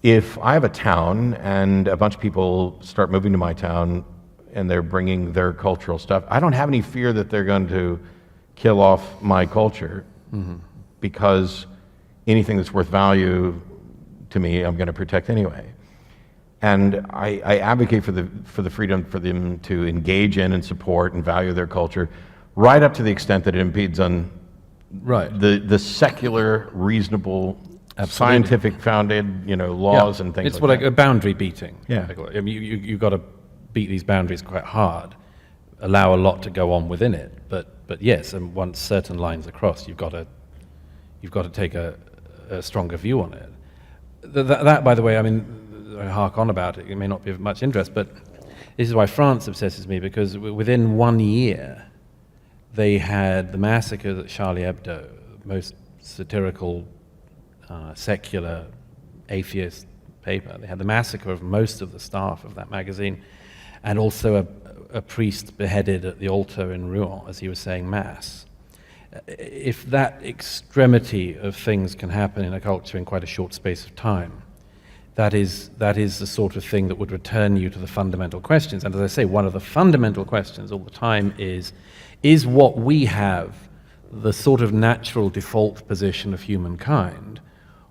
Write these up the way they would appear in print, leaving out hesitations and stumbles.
if I have a town and a bunch of people start moving to my town and they're bringing their cultural stuff, I don't have any fear that they're going to kill off my culture, because anything that's worth value to me, I'm going to protect anyway. And I advocate for the freedom for them to engage in and support and value their culture, right up to the extent that it impedes on the secular, reasonable, scientific founded, laws and things. It's like a boundary beating. Yeah. I mean, you've got to beat these boundaries quite hard, allow a lot to go on within it. But yes, and once certain lines are crossed, you've got to take a stronger view on it. That, by the way, I mean, I hark on about it. It may not be of much interest, but this is why France obsesses me, because within 1 year, they had the massacre at Charlie Hebdo, most satirical, secular, atheist paper. They had the massacre of most of the staff of that magazine, and also a priest beheaded at the altar in Rouen as he was saying Mass. If that extremity of things can happen in a culture in quite a short space of time, that is the sort of thing that would return you to the fundamental questions. And as I say, one of the fundamental questions all the time is what we have the sort of natural default position of humankind,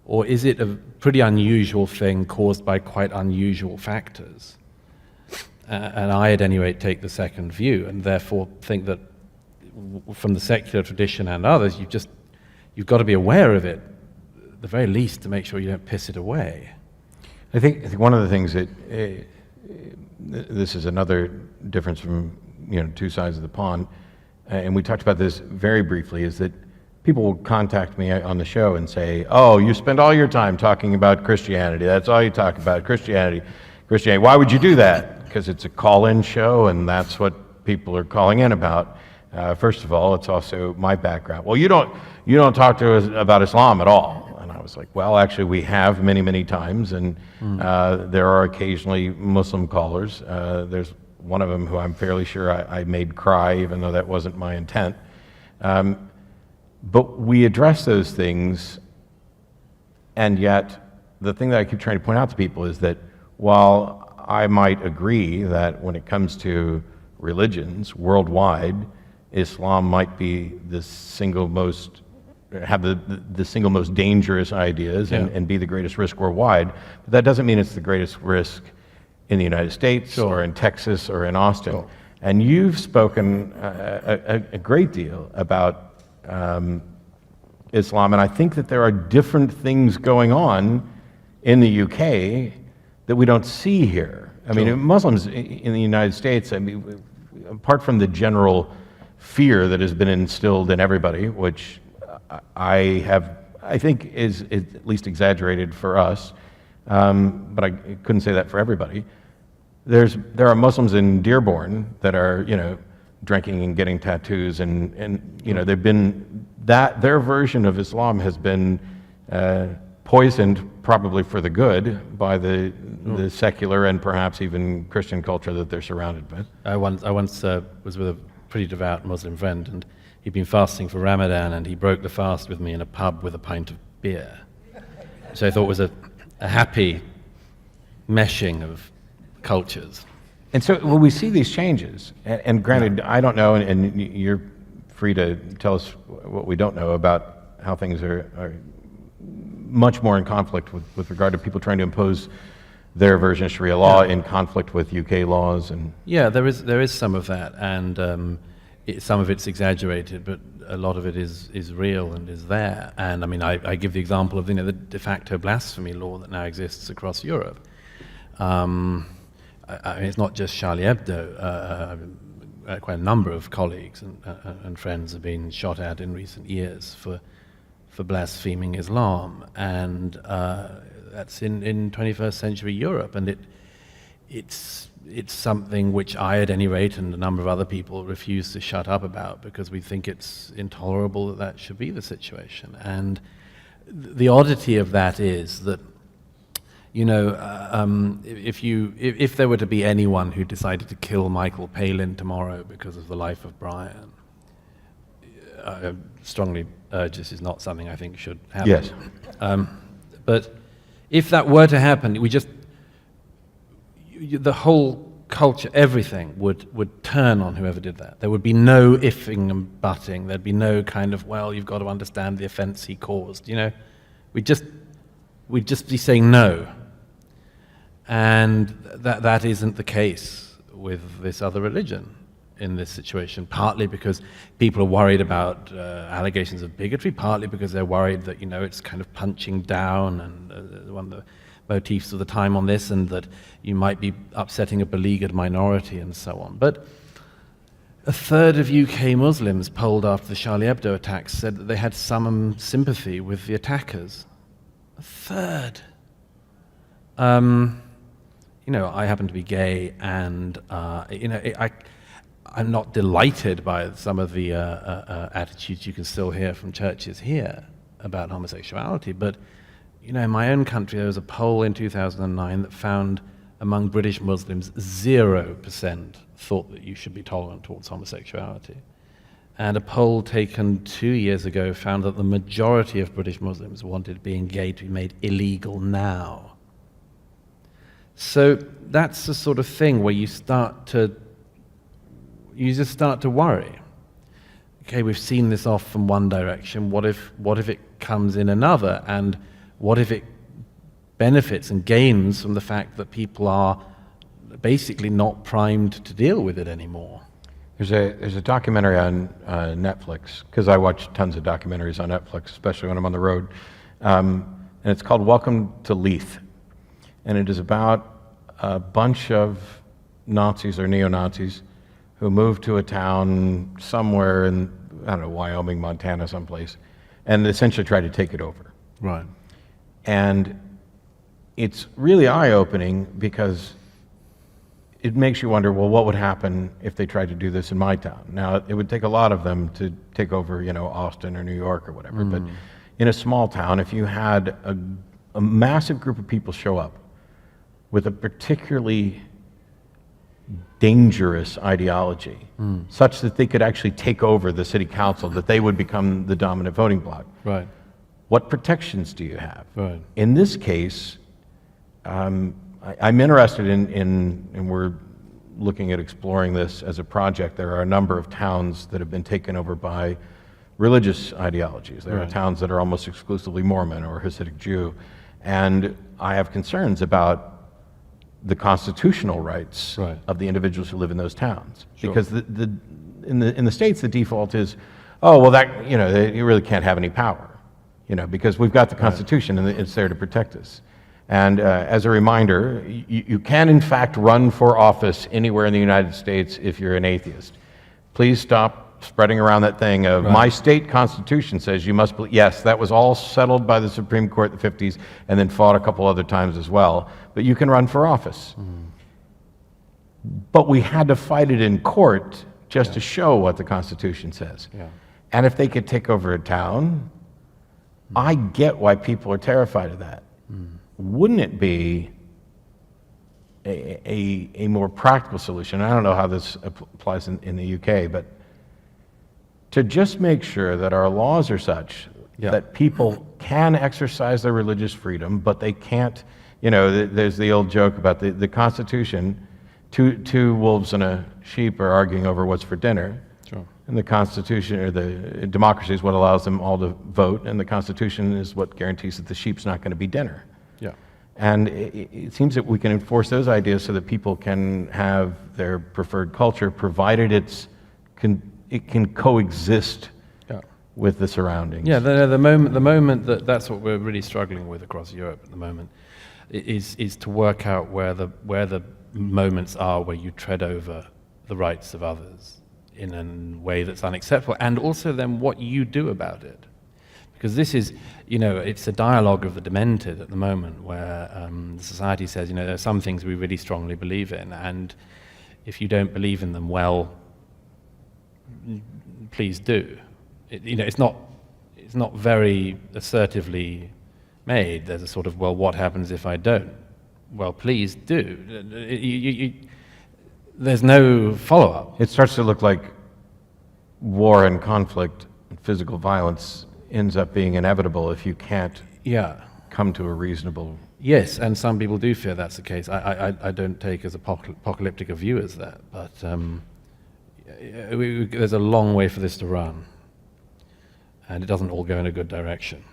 or is it a pretty unusual thing caused by quite unusual factors? And I, at any rate, take the second view, and therefore think that from the secular tradition and others, you've got to be aware of it, at the very least, to make sure you don't piss it away. I think one of the things that this is another difference from two sides of the pond, and we talked about this very briefly, is that people will contact me on the show and say, "Oh, you spend all your time talking about Christianity. That's all you talk about, Christianity. Why would you do that?" Because it's a call-in show, and that's what people are calling in about. First of all, it's also my background. Well, you don't talk to us about Islam at all. And I was like, well, actually, we have many, many times, and there are occasionally Muslim callers. There's one of them who I'm fairly sure I made cry, even though that wasn't my intent. But we address those things, and yet the thing that I keep trying to point out to people is that while I might agree that when it comes to religions worldwide, Islam might be the single most dangerous ideas and be the greatest risk worldwide, but that doesn't mean it's the greatest risk in the United States or in Texas or in Austin. Sure. And you've spoken a great deal about Islam, and I think that there are different things going on in the UK that we don't see here. I mean, Muslims in the United States, I mean, apart from the general fear that has been instilled in everybody, which I think is at least exaggerated for us, but I couldn't say that for everybody. There are Muslims in Dearborn that are, drinking and getting tattoos, and they've been their version of Islam has been poisoned, probably for the good, by the secular and perhaps even Christian culture that they're surrounded with. I once was with a pretty devout Muslim friend, and he'd been fasting for Ramadan, and he broke the fast with me in a pub with a pint of beer, which I thought was a happy meshing of cultures. And so we see these changes, and granted, I don't know, and you're free to tell us what we don't know about how things are much more in conflict with regard to people trying to impose their version of Sharia law in conflict with UK laws. And there is some of that, and some of it's exaggerated, but a lot of it is real and is there. And I mean, I give the example of the de facto blasphemy law that now exists across Europe. I mean, it's not just Charlie Hebdo. Quite a number of colleagues and friends have been shot at in recent years for blaspheming Islam, and that's in 21st century Europe, and it's something which I, at any rate, and a number of other people refuse to shut up about, because we think it's intolerable that should be the situation. And the oddity of that is that, if there were to be anyone who decided to kill Michael Palin tomorrow because of the life of Brian, strongly urge this is not something I think should happen. Yes. But if that were to happen, the whole culture, everything would turn on whoever did that. There would be no ifing and butting. There'd be no kind of, well, you've got to understand the offense he caused. We'd just be saying no. And that isn't the case with this other religion in this situation, partly because people are worried about allegations of bigotry, partly because they're worried that, it's kind of punching down, and one of the motifs of the time on this, and that you might be upsetting a beleaguered minority and so on. But a third of UK Muslims polled after the Charlie Hebdo attacks said that they had some sympathy with the attackers. A third. I happen to be gay, and I'm not delighted by some of the attitudes you can still hear from churches here about homosexuality, but in my own country, there was a poll in 2009 that found among British Muslims 0% thought that you should be tolerant towards homosexuality. And a poll taken 2 years ago found that the majority of British Muslims wanted being gay to be made illegal now. So that's the sort of thing where you just start to worry. Okay, we've seen this off from one direction. What if it comes in another? And what if it benefits and gains from the fact that people are basically not primed to deal with it anymore? There's a documentary on Netflix, because I watch tons of documentaries on Netflix, especially when I'm on the road, and it's called Welcome to Leith, and it is about a bunch of Nazis or neo-Nazis who moved to a town somewhere in, Wyoming, Montana, someplace, and essentially tried to take it over. Right. And it's really eye-opening because it makes you wonder, well, what would happen if they tried to do this in my town? Now, it would take a lot of them to take over, Austin or New York or whatever, but in a small town, if you had a massive group of people show up with a particularly dangerous ideology, such that they could actually take over the city council, that they would become the dominant voting bloc. Right. What protections do you have? Right. In this case, I'm interested in we're looking at exploring this as a project. There are a number of towns that have been taken over by religious ideologies. There are towns that are almost exclusively Mormon or Hasidic Jew, and I have concerns about the constitutional rights of the individuals who live in those towns. Sure. Because in the States, the default is, oh, well, that, you really can't have any power. Because we've got the Constitution and it's there to protect us. And as a reminder, you can in fact run for office anywhere in the United States if you're an atheist. Please stop spreading around that thing of my state constitution says you must believe. Yes, that was all settled by the Supreme Court in the 50s and then fought a couple other times as well. But you can run for office. But we had to fight it in court just to show what the Constitution says. And if they could take over a town, I get why people are terrified of that. Wouldn't it be a more practical solution? I don't know how this applies in the UK, but to just make sure that our laws are such that people can exercise their religious freedom, but they can't, there's the old joke about the Constitution, two wolves and a sheep are arguing over what's for dinner. And the Constitution, or the democracy, is what allows them all to vote, and the Constitution is what guarantees that the sheep's not going to be dinner. And it seems that we can enforce those ideas so that people can have their preferred culture, provided it can coexist with the surroundings. The moment that's what we're really struggling with across Europe at the moment, is to work out where the moments are where you tread over the rights of others in a way that's unacceptable, and also then what you do about it. Because this is, it's a dialogue of the demented at the moment, where the society says, there are some things we really strongly believe in, and if you don't believe in them, well, please do. It's not very assertively made. There's a sort of, well, what happens if I don't? Well, please do. There's no follow-up. It starts to look like war and conflict and physical violence ends up being inevitable if you can't come to a reasonable Yes, and some people do fear that's the case. I don't take as apocalyptic a view as that, but there's a long way for this to run, and it doesn't all go in a good direction.